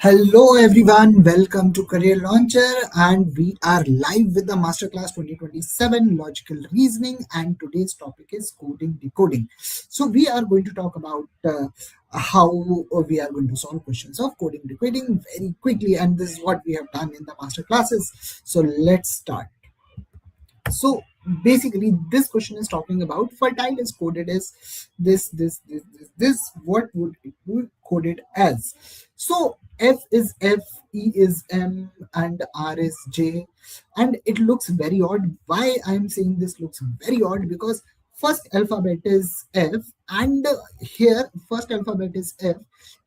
Hello everyone, welcome to Career Launcher, and we are live with the Masterclass 2027 Logical Reasoning, and today's topic is coding decoding. So we are going to talk about how we are going to solve questions of coding decoding very quickly, and this is what we have done in the master classes. So let's start. So basically this question is talking about fertile is coded as this. What would it be coded as? So F is F, E is M, and R is J, and it looks very odd. Why I'm saying this looks very odd? Because first alphabet is F, and here first alphabet is F,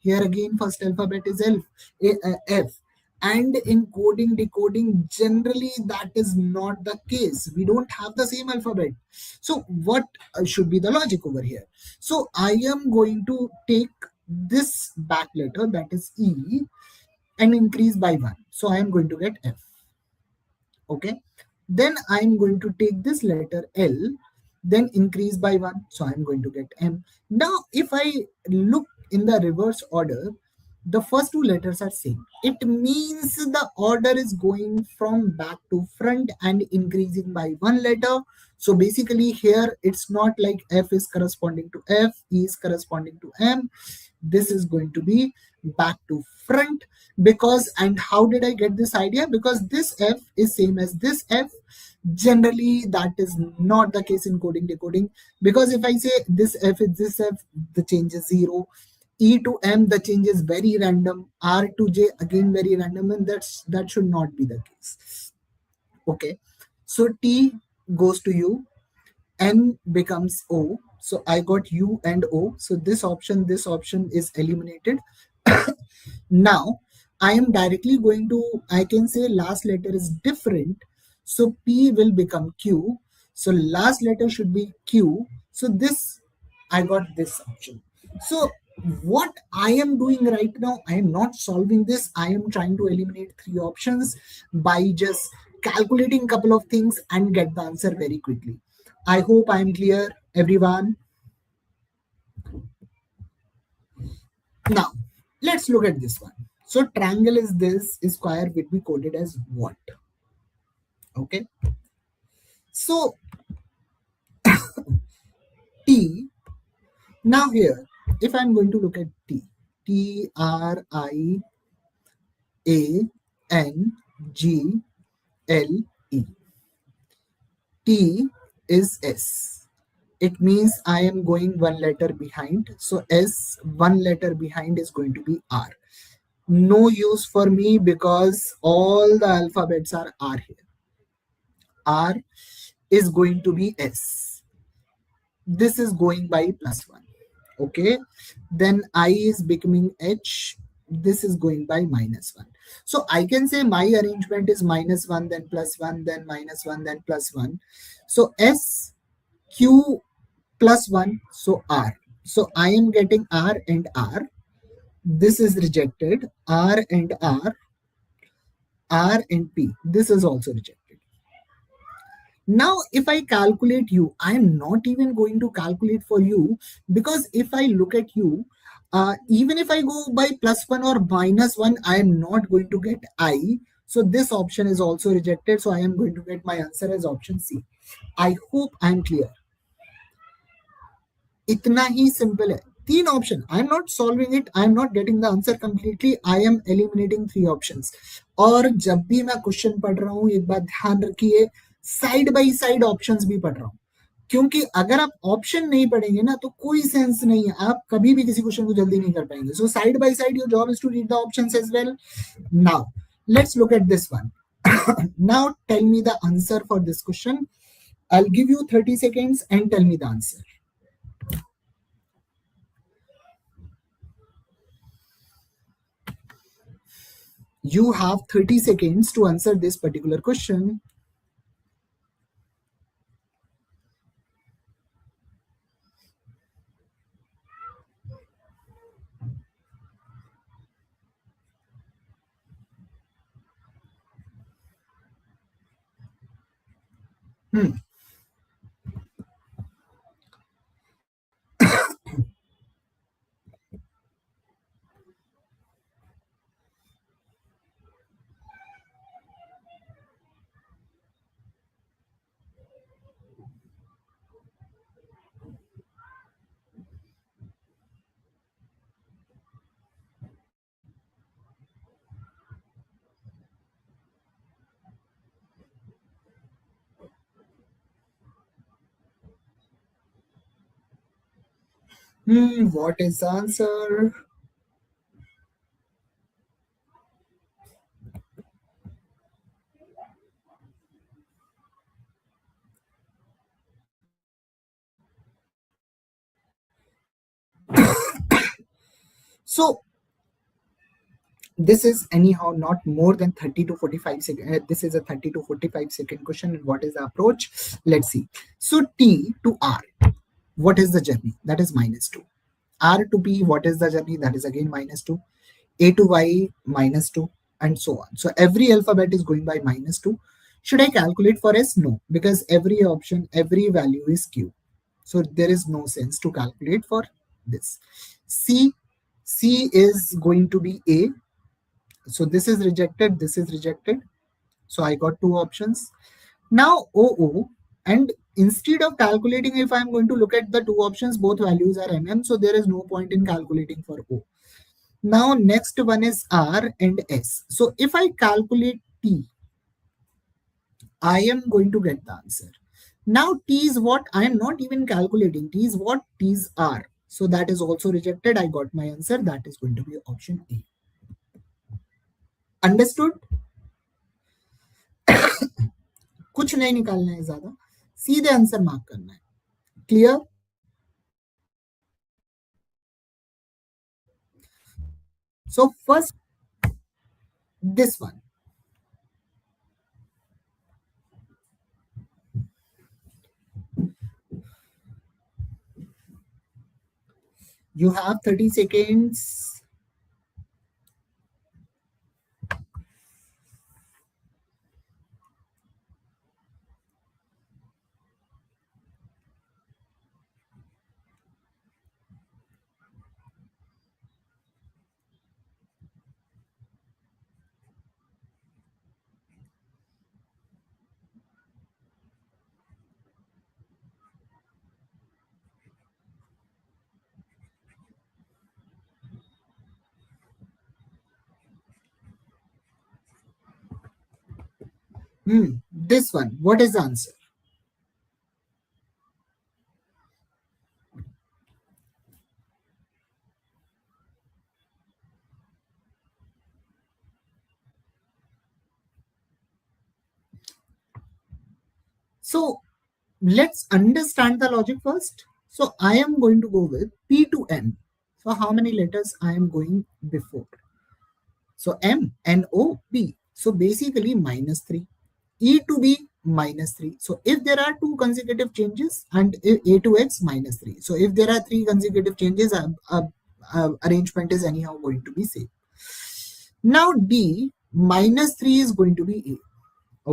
here again first alphabet is F, and in coding decoding generally that is not the case. We don't have the same alphabet. So what should be the logic over here? So I am going to take this back letter, that is E, and increase by 1, so I am going to get F. Okay, then I am going to take this letter L, then increase by 1, so I am going to get M. Now if I look in the reverse order, the first two letters are same. It means the order is going from back to front and increasing by one letter. So basically here it's not like F is corresponding to F, E is corresponding to M. This is going to be back to front. Because, and how did I get this idea? Because this F is same as this F. Generally that is not the case in coding decoding, because if I say this F is this F, the change is 0. E to M, the change is very random. R to J, again very random, and that should not be the case. Okay, so T goes to U, N becomes O. So I got U and O. So this option is eliminated. Now I am directly going to, I can say last letter is different. So P will become Q. So last letter should be Q. So this, I got this option. So what I am doing right now, I am not solving this. I am trying to eliminate three options by just calculating couple of things and get the answer very quickly. I hope I am clear, everyone. Now, let's look at this one. So triangle is this, square will be coded as what? Okay. So T, now here, if I'm going to look at T, T R I A N G L E. T is S. It means I am going one letter behind. So S, one letter behind is going to be R. No use for me because all the alphabets are R here. R is going to be S. This is going by +1. Okay. Then I is becoming H. This is going by -1. So I can say my arrangement is -1, then +1, then -1, then +1. So S, Q, +1, so R. So I am getting R and R. This is rejected. R and R, R and P. This is also rejected. Now, if I calculate U, I am not even going to calculate for U, because if I look at U, even if I go by +1 or -1, I am not going to get I. So this option is also rejected. So I am going to get my answer as option C. I hope I am clear. इतना ही simple है. तीन option. I am not solving it, I am not getting the answer completely, I am eliminating three options. और जब भी मैं question पढ़ रहा हूं, एक बात ध्यान रखिए, साइड बाय साइड ऑप्शंस भी पढ़ रहा हूं, क्योंकि अगर आप ऑप्शन नहीं पढ़ेंगे ना तो कोई सेंस नहीं है, आप कभी भी किसी क्वेश्चन को जल्दी नहीं कर पाएंगे. So side by side your job is to read the options as well. Now let's look at this one. Now tell me the answer for this question. I will give you 30 seconds and tell me the answer. You have 30 seconds to answer this particular question. What is the answer? So this is anyhow not more than 30 to 45 second. This is a 30 to 45-second question. And what is the approach? Let's see. So T to R, what is the journey? That is -2. R to P, what is the journey? That is again -2. A to Y, -2, and so on. So every alphabet is going by -2. Should I calculate for S? No, because every option, every value is Q. So there is no sense to calculate for this. C, C is going to be A. So this is rejected, this is rejected. So I got two options. Now OO, and instead of calculating, if I'm going to look at the two options, both values are MM, so there is no point in calculating for O. Now next one is R and S. So if I calculate T, I am going to get the answer. Now T is what? I am not even calculating. T is what? T is R. So that is also rejected. I got my answer. That is going to be option A. Understood? कुछ नहीं निकालना है ज्यादा, सीधे answer mark करना है. Clear? So first, this one. You have 30 seconds. This one. What is the answer? So let's understand the logic first. So I am going to go with P to M. So how many letters I am going before? So M, N, O, P. So basically -3. E to B, -3. So if there are two consecutive changes, and A to X, -3. So if there are three consecutive changes, arrangement is anyhow going to be same. Now D, -3 is going to be A.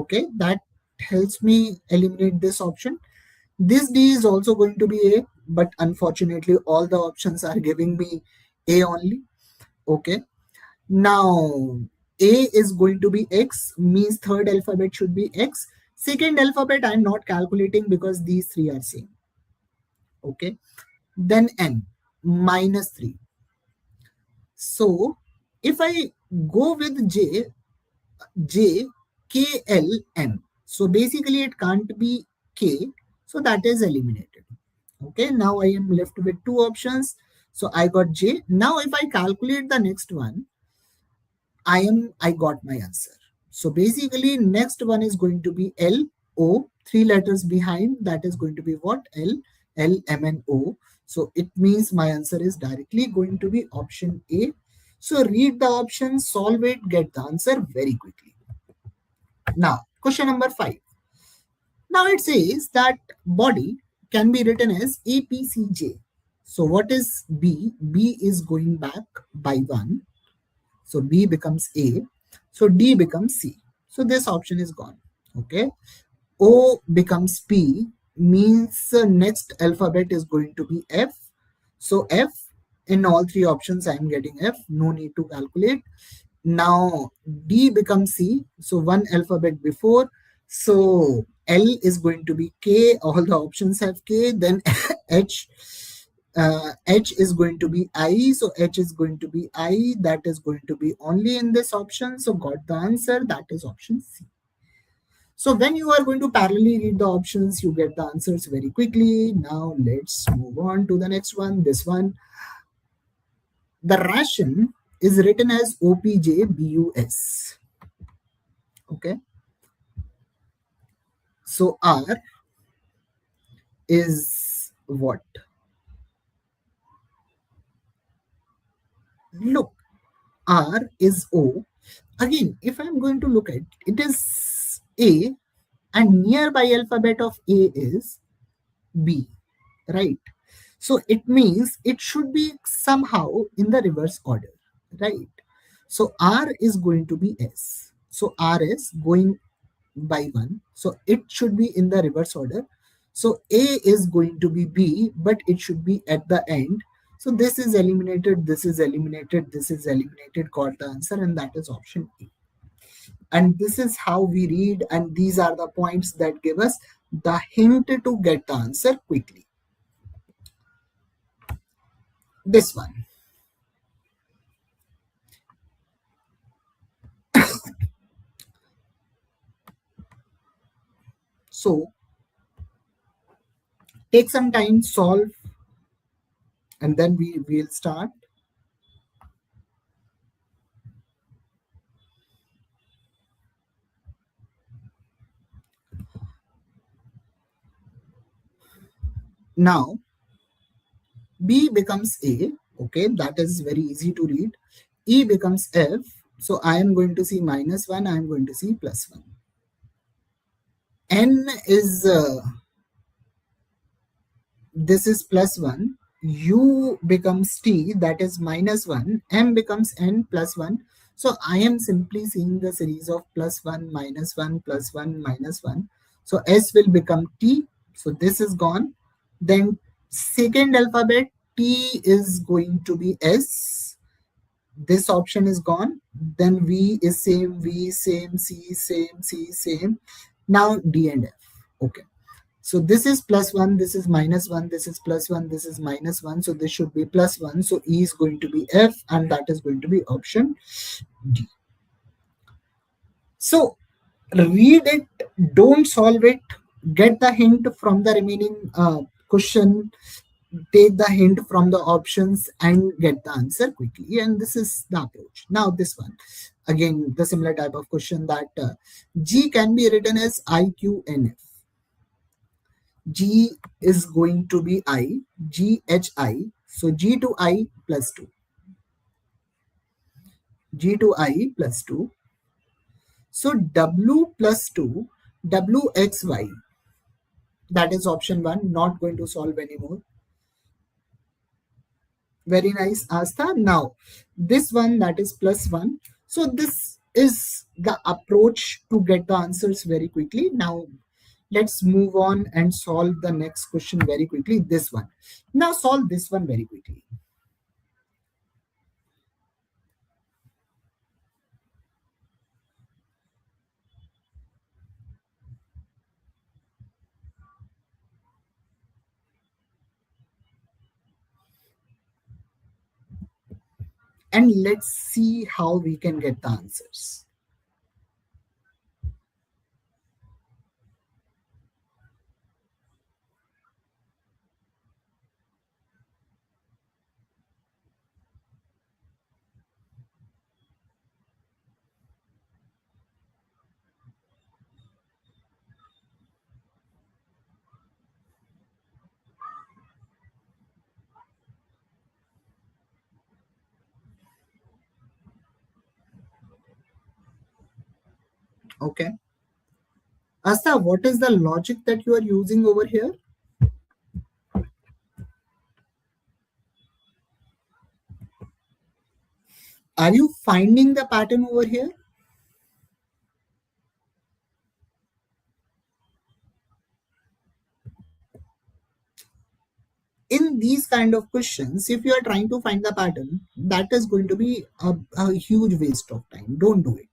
Okay, that helps me eliminate this option. This D is also going to be A, but unfortunately all the options are giving me A only. Okay, now A is going to be X, means third alphabet should be X. Second alphabet I'm not calculating because these three are same. Okay, then N, -3. So if I go with J, K, L, M. So basically it can't be K, so that is eliminated. Okay, now I am left with two options. So I got J. Now if I calculate the next one, I got my answer. So basically next one is going to be L, O, three letters behind, that is going to be what? L, L, M, and O. So it means my answer is directly going to be option A. So read the options, solve it, get the answer very quickly. Now, question number 5. Now it says that body can be written as APCJ. So what is B? B is going back by 1. So B becomes A. So D becomes C. So this option is gone. Okay. O becomes P, means the next alphabet is going to be F. So F, in all three options I am getting F. No need to calculate. Now D becomes C. So one alphabet before. So L is going to be K. All the options have K. Then H. H is going to be I. So H is going to be I. That is going to be only in this option. So got the answer. That is option C. So when you are going to parallelly read the options, you get the answers very quickly. Now let's move on to the next one. This one, the ration is written as OPJBUS. Okay. So R is what? Look, R is O. Again, if I'm going to look at it is A, and nearby alphabet of A is B, right? So it means it should be somehow in the reverse order, right? So R is going to be S. So R is going by 1. So it should be in the reverse order. So A is going to be B, but it should be at the end. So this is eliminated, this is eliminated, this is eliminated, got the answer, and that is option A. And this is how we read, and these are the points that give us the hint to get the answer quickly. This one. So take some time, solve, and then we will start. Now B becomes A. Okay, that is very easy to read. E becomes F. So I am going to see -1, I am going to see +1. N is this is +1. U becomes T, that is -1. M becomes N +1. So I am simply seeing the series of +1, -1, +1, -1. So S will become T. So this is gone. Then second alphabet T is going to be S. This option is gone. Then V is same, V same, C same, C same. Now D and F. Okay. So this is +1, this is -1, this is +1, this is -1. So this should be +1. So E is going to be F, and that is going to be option D. So read it, don't solve it, get the hint from the remaining question, take the hint from the options, and get the answer quickly. And this is the approach. Now this one, again, the similar type of question that G can be written as IQNF. G is going to be I, GHI. So G to I +2. G to I +2. So W +2, WXY. That is option 1. Not going to solve anymore. Very nice, Astha. Now, this one, that is +1. So this is the approach to get the answers very quickly. Now, let's move on and solve the next question very quickly. This one. Now, solve this one very quickly. And let's see how we can get the answers. Okay. Asta, what is the logic that you are using over here? Are you finding the pattern over here? In these kind of questions, if you are trying to find the pattern, that is going to be a huge waste of time. Don't do it.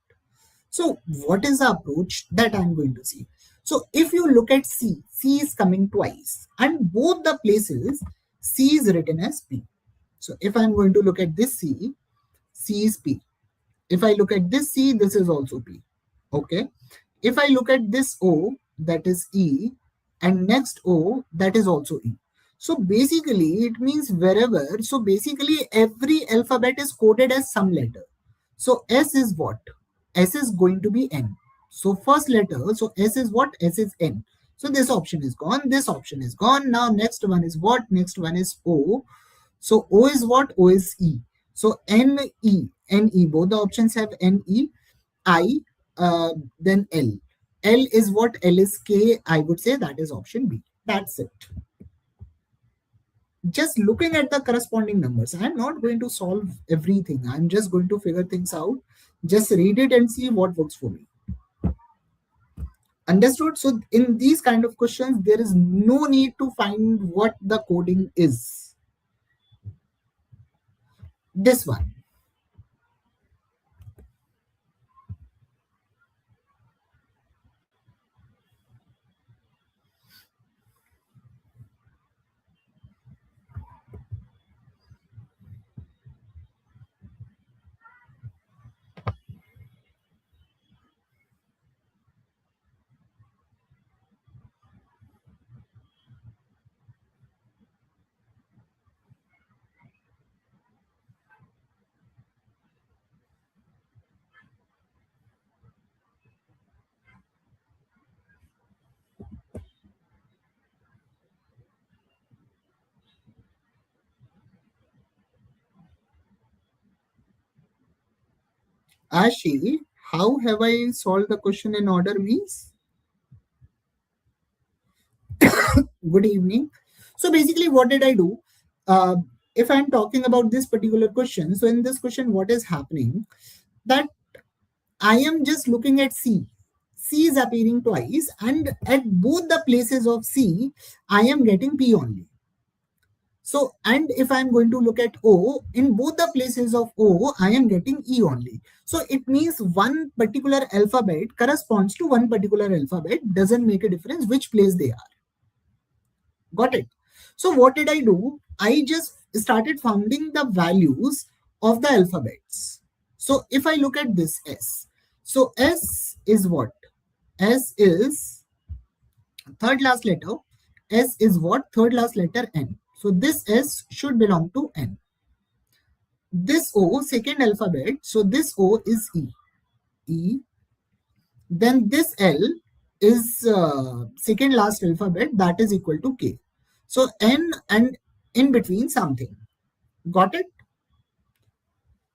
So what is the approach that I'm going to see? So if you look at C, C is coming twice, and both the places C is written as P. So if I'm going to look at this C, C is P. If I look at this C, this is also P. Okay. If I look at this O, that is E, and next O, that is also E. So basically, it means wherever, so basically every alphabet is coded as some letter. So S is what? S is going to be N. So first letter, so S is what? S is N. So this option is gone, this option is gone. Now next one is what? Next one is O. So O is what? O is E. So N, E, N, E. Both the options have N, E. I, then L. L is what? L is K. I would say that is option B. That's it. Just looking at the corresponding numbers. I'm not going to solve everything. I'm just going to figure things out. Just read it and see what works for me. Understood? So in these kind of questions, there is no need to find what the coding is. This one. Ashi, how have I solved the question in order means? Good evening. So basically, what did I do? Uh, if I'm talking about this particular question, so in this question, what is happening? That I am just looking at C. C is appearing twice, and at both the places of C, I am getting P only. So, and if I'm going to look at O, in both the places of O, I am getting E only. So it means one particular alphabet corresponds to one particular alphabet, doesn't make a difference which place they are. Got it? So what did I do? I just started finding the values of the alphabets. So if I look at this S, so S is what? S is third last letter. S is what? Third last letter N. So this S should belong to N. This O, second alphabet, so this O is E. E. Then this L is second last alphabet, that is equal to K. So N and in between something. Got it?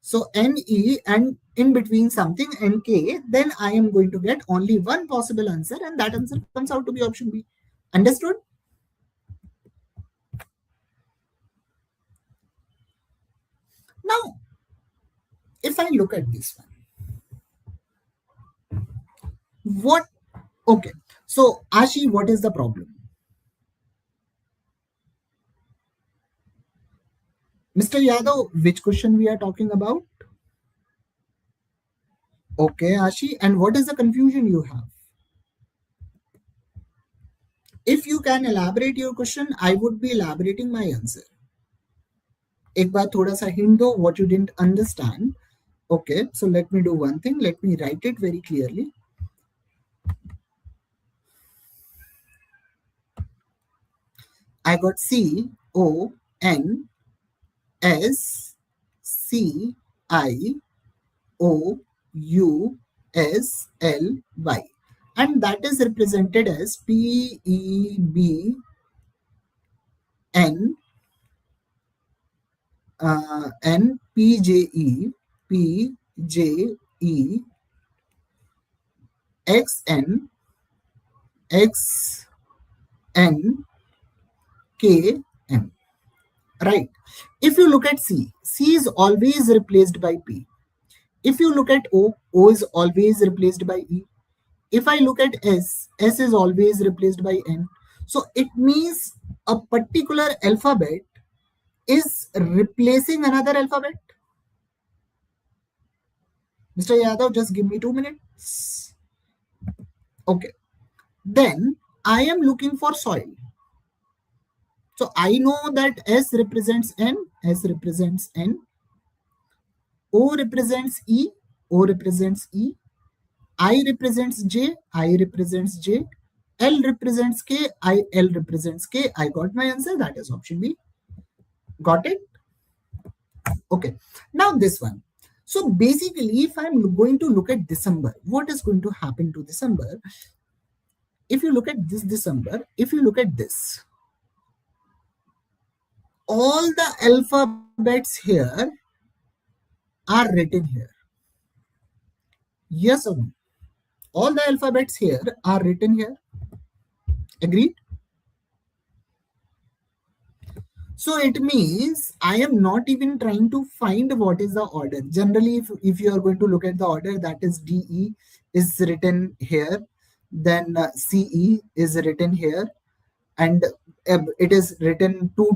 So NE and in between something NK, then I am going to get only one possible answer, and that answer comes out to be option B. Understood? Now, if I look at this one, what? Okay. So, Ashi, what is the problem? Mr. Yadav, which question we are talking about? Okay, Ashi, and what is the confusion you have? If you can elaborate your question, I would be elaborating my answer. एक बार थोड़ा सा hint दो what you didn't understand. Okay, so let me do one thing. Let me write it very clearly. I got C O N S C I O U S L Y, and that is represented as P E B N N P J E P J E X N X N K M. Right. If you look at C, C is always replaced by P. If you look at O, O is always replaced by E. If I look at S, S is always replaced by N. So it means a particular alphabet is replacing another alphabet. Mr. Yadav, just give me 2 minutes. Okay. Then I am looking for soil. So I know that S represents N, S represents N, O represents E, O represents E, I represents J, I represents J, L represents K, L represents K. I got my answer. That is option B. Got it? Okay. Now this one. So basically, if I'm going to look at December, what is going to happen to December? If you look at this December, if you look at this, all the alphabets here are written here. Yes or no? All the alphabets here are written here. Agreed? So it means I am not even trying to find what is the order. Generally, if you are going to look at the order, that is DE is written here, then CE is written here, and it is written two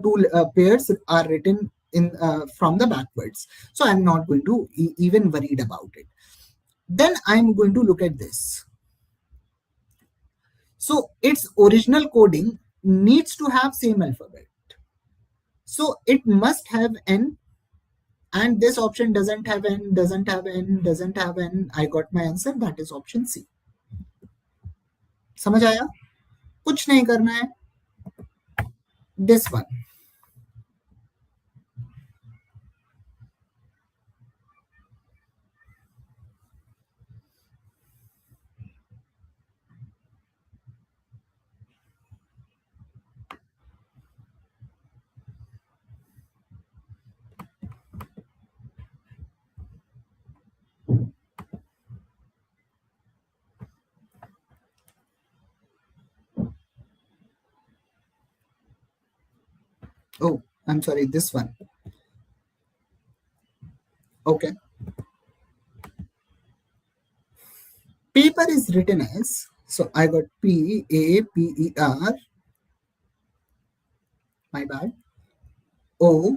pairs are written in from the backwards. So I'm not going to even worried about it. Then I'm going to look at this. So its original coding needs to have same alphabet. So it must have N, and this option doesn't have N, doesn't have N, doesn't have N. I got my answer. That is option C. समझ आया? कुछ नहीं करना है. This one. Oh, I'm sorry. This one. Okay. Paper is written as, so I got PAPER, my bad, OZODQ.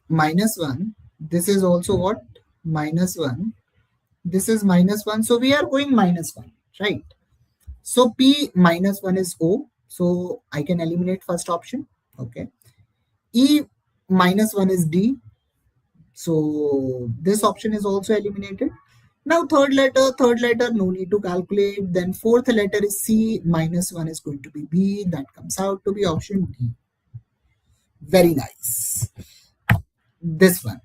Minus 1. This is also what? Minus 1. This is minus 1. So we are going minus 1, right? So P minus 1 is O. So I can eliminate first option. Okay. E minus 1 is D. So this option is also eliminated. Now third letter, no need to calculate. Then fourth letter is C, minus 1 is going to be B. That comes out to be option D. Very nice. This one.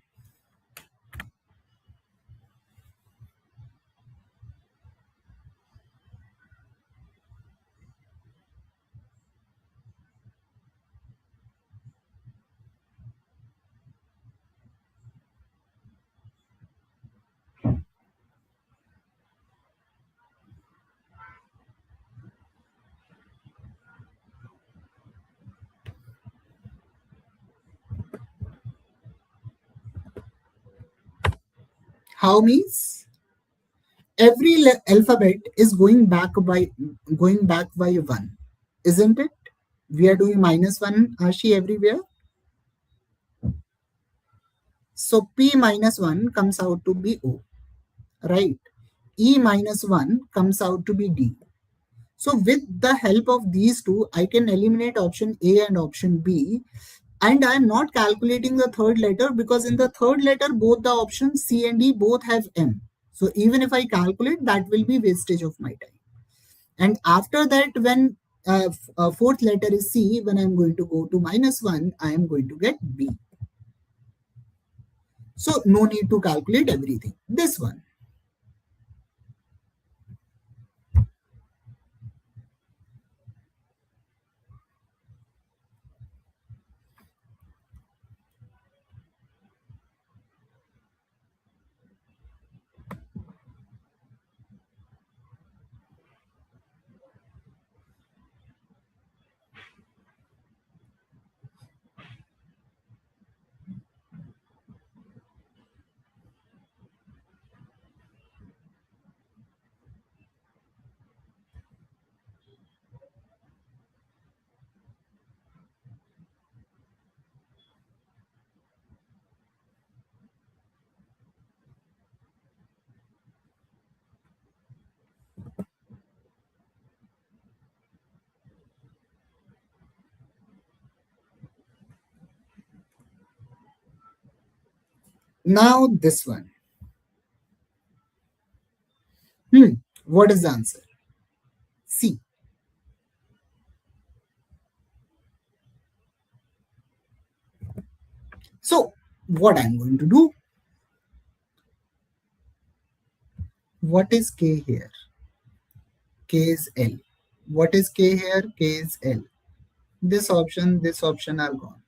How means? Every alphabet is going back by 1, isn't it? We are doing minus 1, Ashi, everywhere. So P minus 1 comes out to be O, right? E minus 1 comes out to be D. So with the help of these two, I can eliminate option A and option B. And I'm not calculating the third letter because in the third letter, both the options C and D both have M. So even if I calculate, that will be wastage of my time. And after that, when fourth letter is C, when I'm going to go to minus 1, I am going to get B. So no need to calculate everything. This one. Now this one. Hmm. What is the answer? C. So what I'm going to do? What is K here? K is L. What is K here? K is L. This option are gone.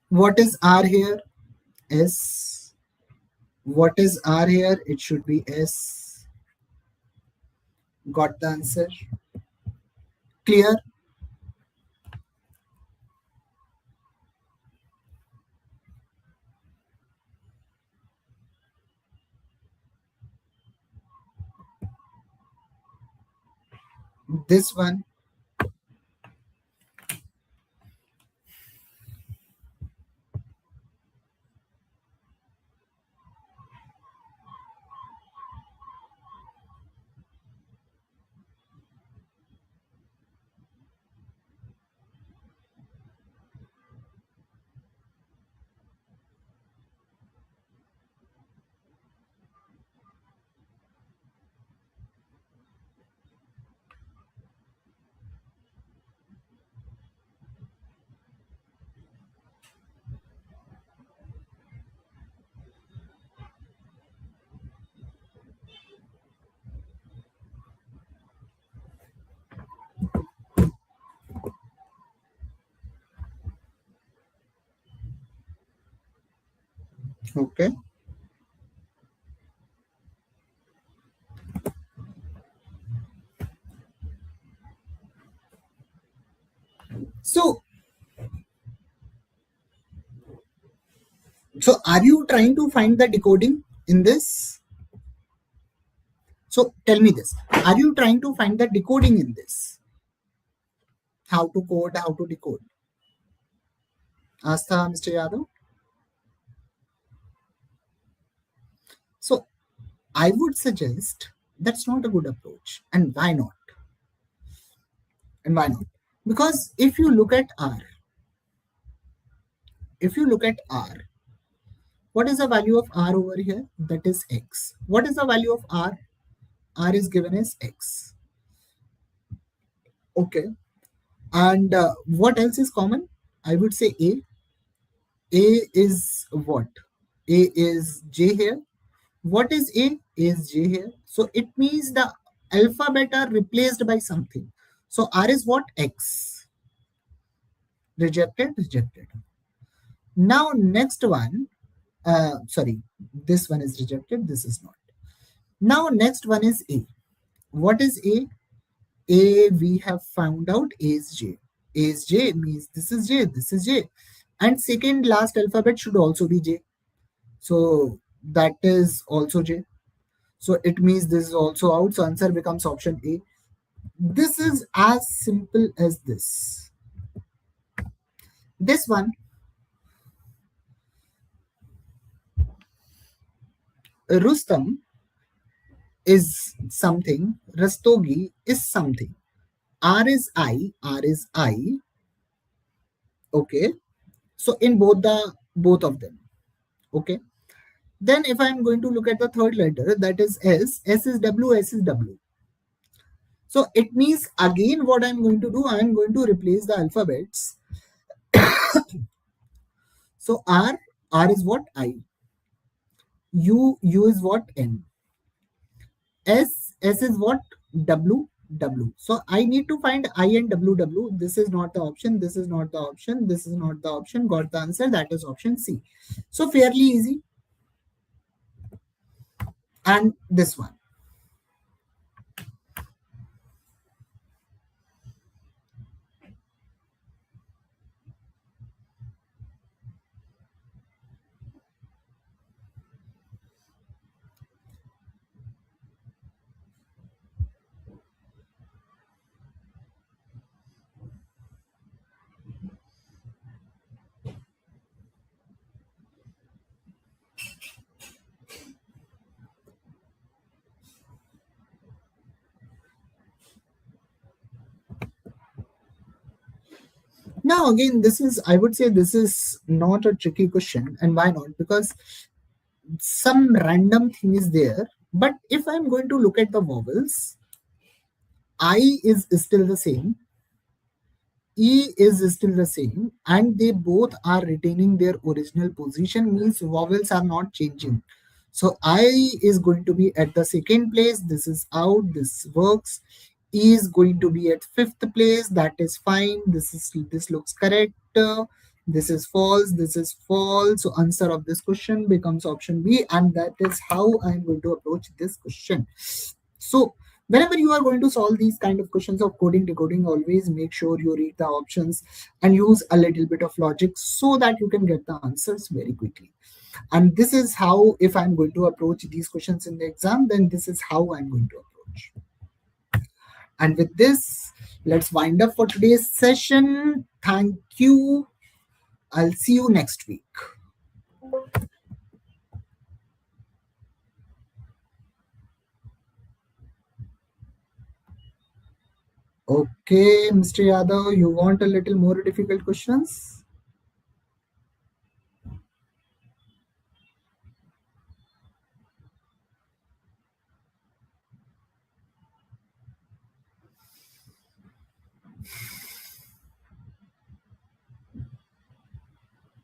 What is R here? S. What is R here? It should be S. Got the answer? Clear? This one. Okay. So, so are you trying to find the decoding in this? So tell me this. Are you trying to find the decoding in this? How to code, how to decode? Asta, Mr. Yadav. So I would suggest that's not a good approach. And why not? And why not? Because if you look at R, what is the value of R over here? That is X. What is the value of R? R is given as X. Okay. And what else is common? I would say A. A is what? A is J here. What is A? A is J here. So it means the alphabet are replaced by something. So R is what? X. Rejected, rejected. Now next one, sorry, this one is rejected, this is not. Now next one is A. What is A? A we have found out A is J. A is J means this is J, this is J. And second last alphabet should also be J. So that is also J. So it means this is also out. So answer becomes option A. This is as simple as this. This one, Rustam is something, Rastogi is something. R is I, R is I. Okay. So in both of them. Okay. Then if I'm going to look at the third letter, that is S, S is W, S is W. So it means again what I'm going to do, I'm going to replace the alphabets. So R is what? I. U is what? N. S is what? W, W. So I need to find I and W, W. This is not the option. This is not the option. This is not the option. Got the answer. That is option C. So fairly easy. And this one. Now again, this is, I would say, this is not a tricky question. And why not? Because some random thing is there. But if I'm going to look at the vowels, I is still the same, E is still the same, and they both are retaining their original position, means vowels are not changing. So I is going to be at the second place. This is out. This works. E is going to be at fifth place. That is fine. This looks correct. This is false. This is false. So answer of this question becomes option B, and that is how I am going to approach this question. So whenever you are going to solve these kind of questions of coding decoding, always make sure you read the options and use a little bit of logic so that you can get the answers very quickly. And this is how, if I'm going to approach these questions in the exam, then this is how I'm going to approach. And with this, let's wind up for today's session. Thank you. I'll see you next week. Okay, Mr. Yadav, you want a little more difficult questions?